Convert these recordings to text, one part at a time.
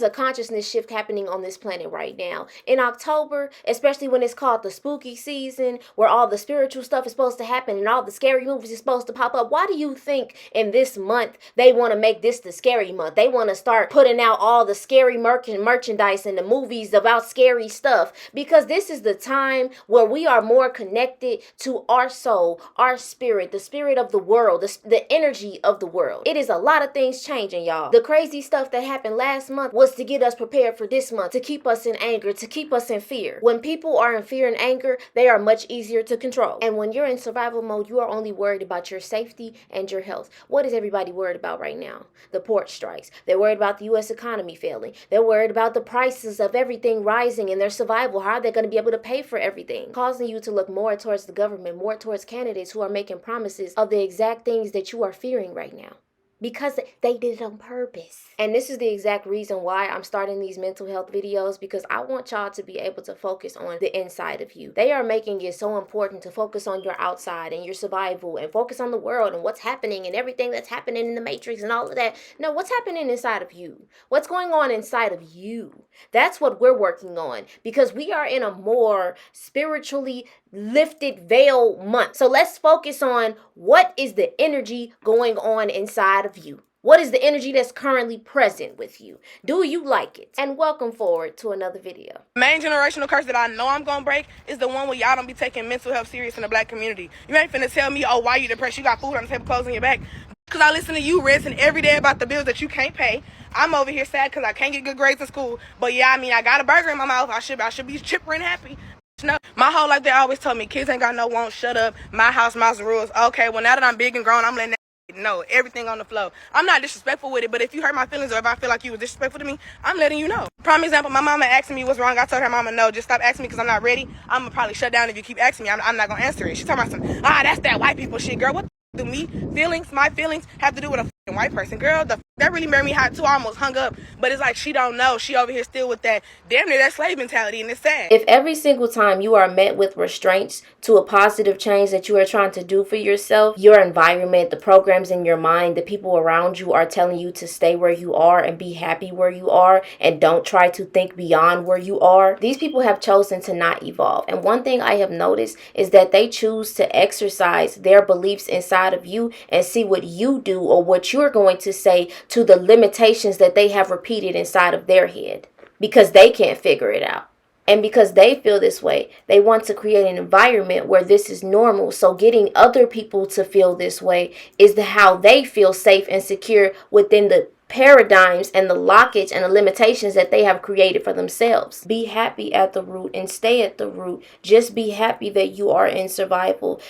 a consciousness shift happening on this planet right now. In October, especially when it's called the spooky season, where all the spiritual stuff is supposed to happen and all the scary movies is supposed to pop up, why do you think in this month they want to make this the scary month? They want to start putting out all the scary merchandise and the movies about scary stuff, because this is the time where we are more connected to our soul, our spirit, the spirit of the world, the energy of the world. It is a lot of things changing, y'all. The crazy stuff that happened last month was to get us prepared for this month, to keep us in anger, to keep us in fear. When people are in fear and anger, they are much easier to control. And when you're in survival mode, you are only worried about your safety and your health. What is everybody worried about right now? The port strikes. They're worried about the U.S. economy failing. They're worried about the prices of everything rising and their survival. How are they going to be able to pay for everything? Causing you to look more towards the government, more towards candidates who are making promises of the exact things that you are fearing right now, because they did it on purpose. And this is the exact reason why I'm starting these mental health videos, because I want y'all to be able to focus on the inside of you. They are making it so important to focus on your outside and your survival and focus on the world and what's happening and everything that's happening in the matrix and all of that. No, what's happening inside of you? What's going on inside of you? That's what we're working on, because we are in a more spiritually lifted veil month. So let's focus on what is the energy going on inside of you. What is the energy that's currently present with you? Do you like it? And welcome forward to another video. Main generational curse that I know I'm gonna break is the one where y'all don't be taking mental health serious in the black community. You ain't finna tell me, oh, why you depressed? You got food on the table, clothes on your back. Because I listen to you ranting every day about the bills that you can't pay. I'm over here sad because I can't get good grades in school. But yeah, I mean, I got a burger in my mouth. I should be chipper and happy. No, my whole life they always told me kids ain't got no wants, shut up, my house, my rules. Okay, well now that I'm big and grown, I'm letting that know everything on the flow. I'm not disrespectful with it, but if you hurt my feelings or if I feel like you was disrespectful to me, I'm letting you know. Prime example, my mama asking me what's wrong. I told her mama, no, just stop asking me because I'm not ready. I'm gonna probably shut down if you keep asking me. I'm not gonna answer it. She talking about some, that's that white people shit, girl. What the do me? My feelings have to do with a white person, girl. That really made me hot too. I almost hung up, but it's like she don't know. She over here still with that damn near that slave mentality, and it's sad. If every single time you are met with restraints to a positive change that you are trying to do for yourself, your environment, the programs in your mind, the people around you are telling you to stay where you are and be happy where you are and don't try to think beyond where you are, these people have chosen to not evolve. And one thing I have noticed is that they choose to exercise their beliefs inside of you and see what you do or what you're going to say to the limitations that they have repeated inside of their head, because they can't figure it out. And because they feel this way, they want to create an environment where this is normal. So getting other people to feel this way is how they feel safe and secure within the paradigms and the lockage and the limitations that they have created for themselves. Be happy at the root and stay at the root. Just be happy that you are in survival.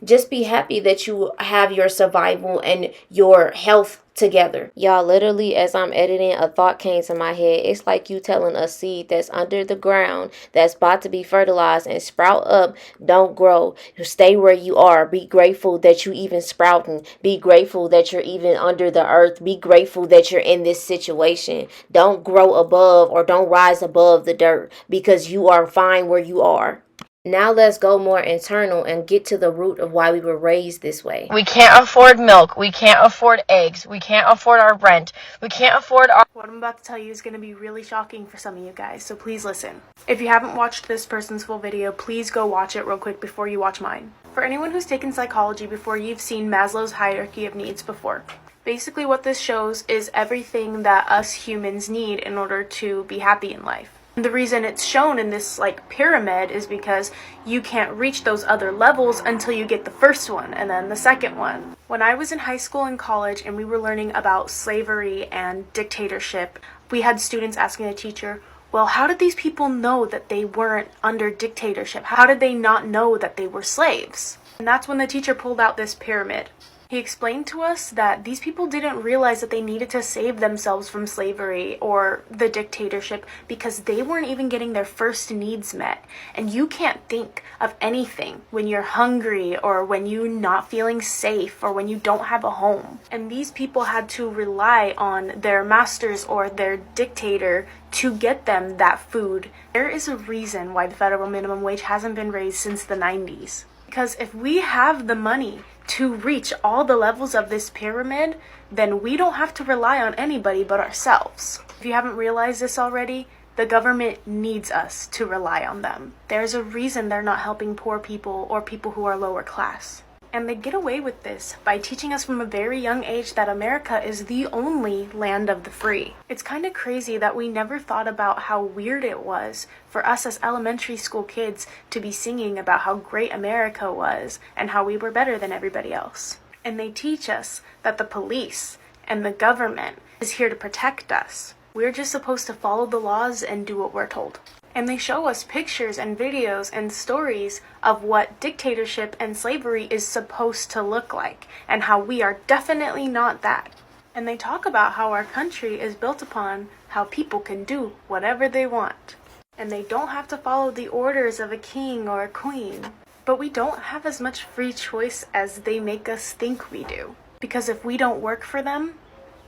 Just be happy that you have your survival and your health together. Y'all, literally, as I'm editing, a thought came to my head. It's like you telling a seed that's under the ground, that's about to be fertilized and sprout up, don't grow. Stay where you are. Be grateful that you even sprouting. Be grateful that you're even under the earth. Be grateful that you're in this situation. Don't grow above or don't rise above the dirt, because you are fine where you are. Now let's go more internal and get to the root of why we were raised this way. We can't afford milk. We can't afford eggs. We can't afford our rent. We can't afford our... What I'm about to tell you is going to be really shocking for some of you guys, so please listen. If you haven't watched this person's full video, please go watch it real quick before you watch mine. For anyone who's taken psychology before, you've seen Maslow's hierarchy of needs before. Basically what this shows is everything that us humans need in order to be happy in life. The reason it's shown in this pyramid is because you can't reach those other levels until you get the first one and then the second one. When I was in high school and college and we were learning about slavery and dictatorship, we had students asking the teacher, well, how did these people know that they weren't under dictatorship? How did they not know that they were slaves? And that's when the teacher pulled out this pyramid. He explained to us that these people didn't realize that they needed to save themselves from slavery or the dictatorship because they weren't even getting their first needs met. And you can't think of anything when you're hungry or when you're not feeling safe or when you don't have a home. And these people had to rely on their masters or their dictator to get them that food. There is a reason why the federal minimum wage hasn't been raised since the 90s. Because if we have the money to reach all the levels of this pyramid, then we don't have to rely on anybody but ourselves. If you haven't realized this already, the government needs us to rely on them. There's a reason they're not helping poor people or people who are lower class. And they get away with this by teaching us from a very young age that America is the only land of the free. It's kind of crazy that we never thought about how weird it was for us as elementary school kids to be singing about how great America was and how we were better than everybody else. And they teach us that the police and the government is here to protect us. We're just supposed to follow the laws and do what we're told. And they show us pictures and videos and stories of what dictatorship and slavery is supposed to look like, and how we are definitely not that. And they talk about how our country is built upon how people can do whatever they want. And they don't have to follow the orders of a king or a queen. But we don't have as much free choice as they make us think we do. Because if we don't work for them,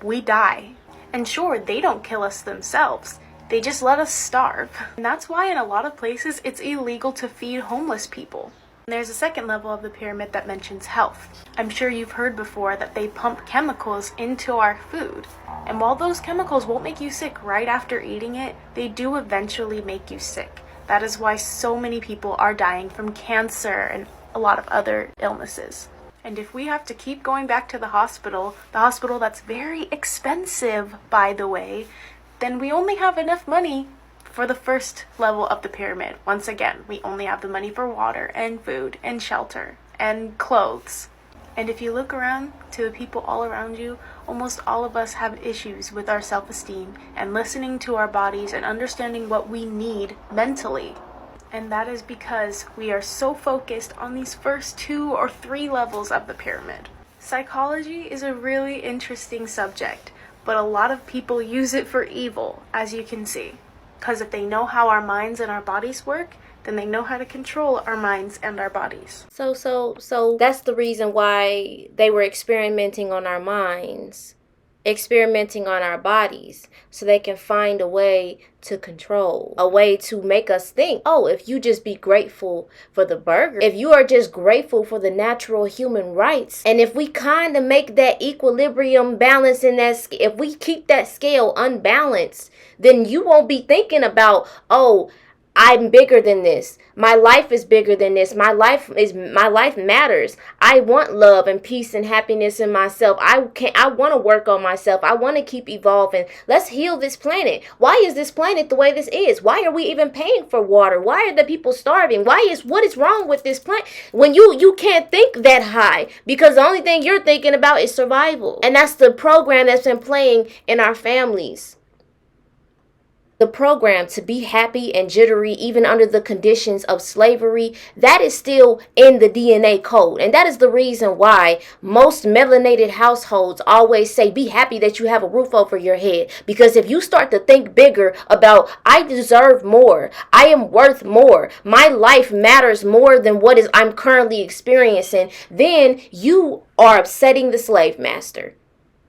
we die. And sure, they don't kill us themselves. They just let us starve. And that's why in a lot of places it's illegal to feed homeless people. And there's a second level of the pyramid that mentions health. I'm sure you've heard before that they pump chemicals into our food. And while those chemicals won't make you sick right after eating it, they do eventually make you sick. That is why so many people are dying from cancer and a lot of other illnesses. And if we have to keep going back to the hospital that's very expensive, by the way, then we only have enough money for the first level of the pyramid. Once again, we only have the money for water and food and shelter and clothes. And if you look around to the people all around you, almost all of us have issues with our self-esteem and listening to our bodies and understanding what we need mentally. And that is because we are so focused on these first 2 or 3 levels of the pyramid. Psychology is a really interesting subject, but a lot of people use it for evil, as you can see. Because if they know how our minds and our bodies work, then they know how to control our minds and our bodies. So that's the reason why they were experimenting on our minds, experimenting on our bodies, so they can find a way to control, a way to make us think, oh, if you just be grateful for the burger, if you are just grateful for the natural human rights, and if we kind of make that equilibrium balance in that, if we keep that scale unbalanced, then you won't be thinking about, oh, I'm bigger than this. My life is bigger than this. My life matters. I want love and peace and happiness in myself. I want to work on myself. I want to keep evolving. Let's heal this planet. Why is this planet the way this is? Why are we even paying for water? Why are the people starving? What is wrong with this planet? When you can't think that high, because the only thing you're thinking about is survival. And that's the program that's been playing in our families. The program to be happy and jittery even under the conditions of slavery, that is still in the DNA code. And that is the reason why most melanated households always say be happy that you have a roof over your head. Because if you start to think bigger about I deserve more, I am worth more, my life matters more than what I'm currently experiencing, then you are upsetting the slave master.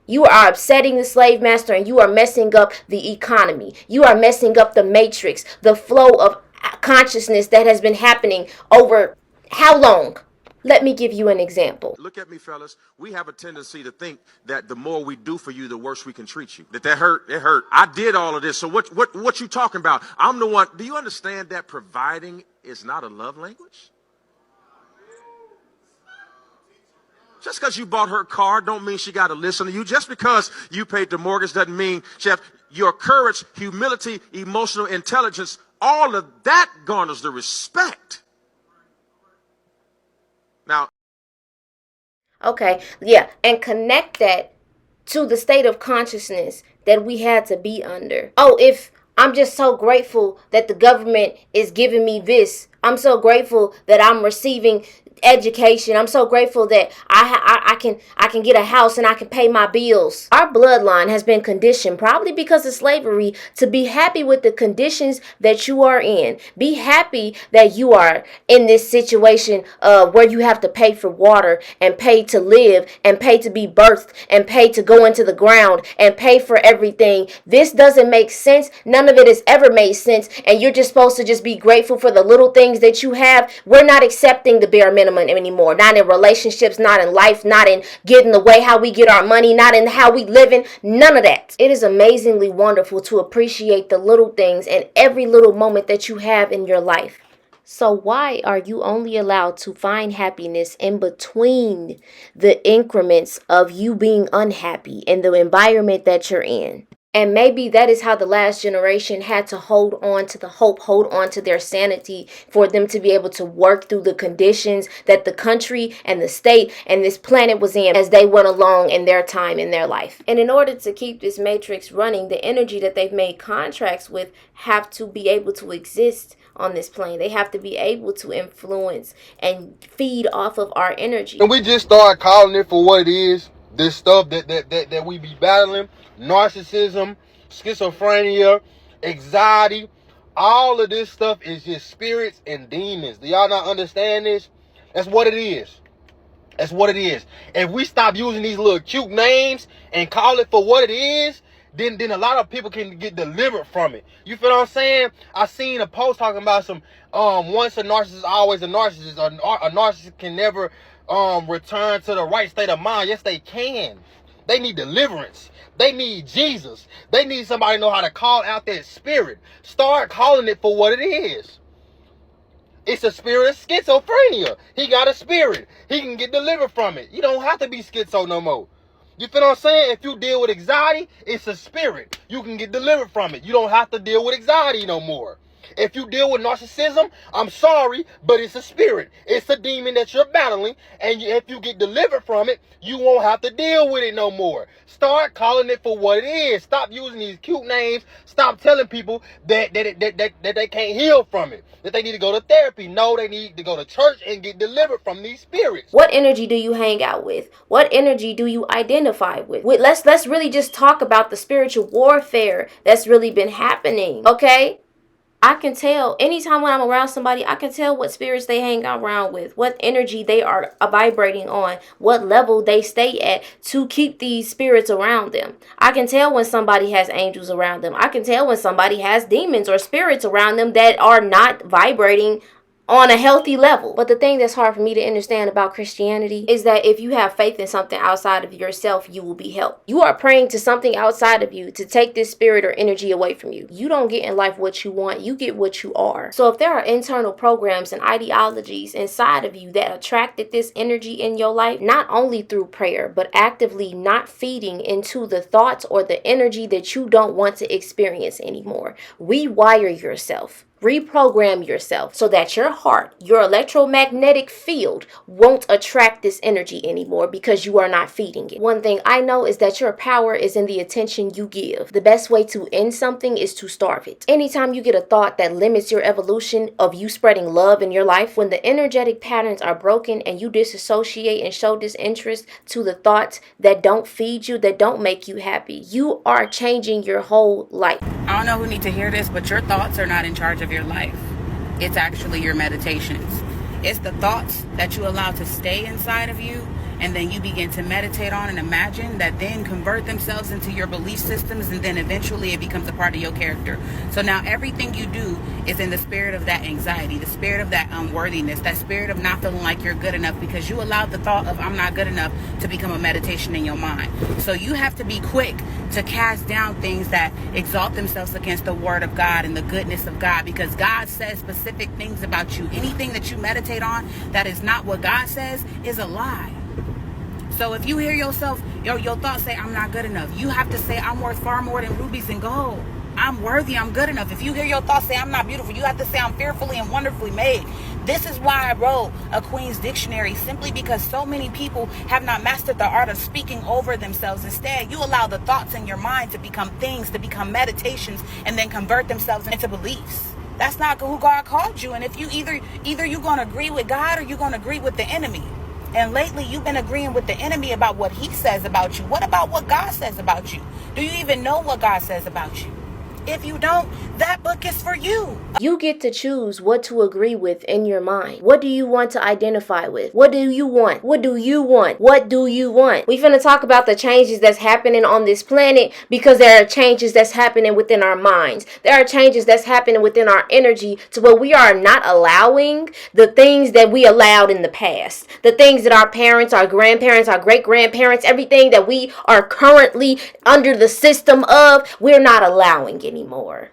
You are upsetting the slave master, and you are messing up the economy. You are messing up the matrix, the flow of consciousness that has been happening over how long? Let me give you an example. Look at me, fellas. We have a tendency to think that the more we do for you, the worse we can treat you. That hurt, it hurt. I did all of this. So what you talking about? I'm the one. Do you understand that providing is not a love language? Just because you bought her car don't mean she got to listen to you. Just because you paid the mortgage doesn't mean your courage, humility, emotional intelligence, all of that garners the respect. Now, okay, yeah, and connect that to the state of consciousness that we had to be under. Oh, if I'm just so grateful that the government is giving me this. I'm so grateful that I'm receiving education. I'm so grateful that I can get a house and I can pay my bills. Our bloodline has been conditioned, probably because of slavery, to be happy with the conditions that you are in. Be happy that you are in this situation where you have to pay for water and pay to live and pay to be birthed and pay to go into the ground and pay for everything. This doesn't make sense. None of it has ever made sense. And you're just supposed to just be grateful for the little things things that you have, we're not accepting the bare minimum anymore. Not in relationships, not in life, not in getting the way how we get our money, not in how we living, none of that. It is amazingly wonderful to appreciate the little things and every little moment that you have in your life. So why are you only allowed to find happiness in between the increments of you being unhappy in the environment that you're in? And maybe that is how the last generation had to hold on to the hope, hold on to their sanity for them to be able to work through the conditions that the country and the state and this planet was in as they went along in their time in their life. And in order to keep this matrix running, the energy that they've made contracts with have to be able to exist on this plane. They have to be able to influence and feed off of our energy. And we just start calling it for what it is. This stuff that we be battling, narcissism, schizophrenia, anxiety, all of this stuff is just spirits and demons. Do y'all not understand this? That's what it is. That's what it is. If we stop using these little cute names and call it for what it is, then a lot of people can get delivered from it. You feel what I'm saying? I seen a post talking about some once a narcissist, always a narcissist. A narcissist can never return to the right state of mind. Yes, they can. They need deliverance. They need Jesus. They need somebody to know how to call out that spirit. Start calling it for what it is. It's a spirit of schizophrenia. He got a spirit. He can get delivered from it. You don't have to be schizo no more. You feel what I'm saying? If you deal with anxiety, it's a spirit. You can get delivered from it. You don't have to deal with anxiety no more. If you deal with narcissism, I'm sorry, but it's a spirit. It's a demon that you're battling, and if you get delivered from it, you won't have to deal with it no more. Start calling it for what it is. Stop using these cute names. Stop telling people that they can't heal from it, that they need to go to therapy. No, they need to go to church and get delivered from these spirits. What energy do you hang out with? What energy do you identify with? Let's really just talk about the spiritual warfare that's really been happening, okay? I can tell anytime when I'm around somebody, I can tell what spirits they hang around with, what energy they are vibrating on, what level they stay at to keep these spirits around them. I can tell when somebody has angels around them. I can tell when somebody has demons or spirits around them that are not vibrating on a healthy level. But the thing that's hard for me to understand about Christianity is that if you have faith in something outside of yourself, you will be helped. You are praying to something outside of you to take this spirit or energy away from you. You don't get in life what you want, you get what you are. So if there are internal programs and ideologies inside of you that attracted this energy in your life, not only through prayer, but actively not feeding into the thoughts or the energy that you don't want to experience anymore, rewire yourself. Reprogram yourself so that your heart, your electromagnetic field won't attract this energy anymore because you are not feeding it. One thing I know is that your power is in the attention you give. The best way to end something is to starve it. Anytime you get a thought that limits your evolution of you spreading love in your life, when the energetic patterns are broken and you disassociate and show disinterest to the thoughts that don't feed you, that don't make you happy, you are changing your whole life. I don't know who needs to hear this, but your thoughts are not in charge of your life. It's actually your meditations. It's the thoughts that you allow to stay inside of you, and then you begin to meditate on and imagine that then convert themselves into your belief systems, and then eventually it becomes a part of your character. So now everything you do is in the spirit of that anxiety, the spirit of that unworthiness, that spirit of not feeling like you're good enough because you allowed the thought of I'm not good enough to become a meditation in your mind. So you have to be quick to cast down things that exalt themselves against the word of God and the goodness of God, because God says specific things about you. Anything that you meditate on that is not what God says is a lie. So if you hear yourself, your thoughts say, I'm not good enough, you have to say, I'm worth far more than rubies and gold. I'm worthy, I'm good enough. If you hear your thoughts say, I'm not beautiful, you have to say, I'm fearfully and wonderfully made. This is why I wrote a Queen's Dictionary, simply because so many people have not mastered the art of speaking over themselves. Instead, you allow the thoughts in your mind to become things, to become meditations, and then convert themselves into beliefs. That's not who God called you. And if you either you're going to agree with God or you're going to agree with the enemy. And lately, you've been agreeing with the enemy about what he says about you. What about what God says about you? Do you even know what God says about you? If you don't, that book is for you. You get to choose what to agree with in your mind. What do you want to identify with? What do you want? What do you want? What do you want? We finna talk about the changes that's happening on this planet, because there are changes that's happening within our minds. There are changes that's happening within our energy, to where we are not allowing the things that we allowed in the past. The things that our parents, our grandparents, our great-grandparents, everything that we are currently under the system of, we're not allowing anymore.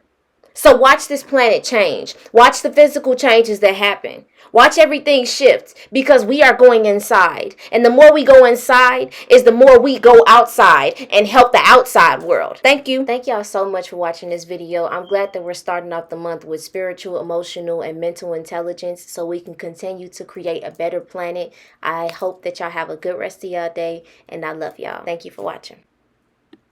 So watch this planet change. Watch the physical changes that happen. Watch everything shift, because we are going inside. And the more we go inside is the more we go outside and help the outside world. Thank you. Thank y'all so much for watching this video. I'm glad that we're starting off the month with spiritual, emotional, and mental intelligence, so we can continue to create a better planet. I hope that y'all have a good rest of y'all day, and I love y'all. Thank you for watching.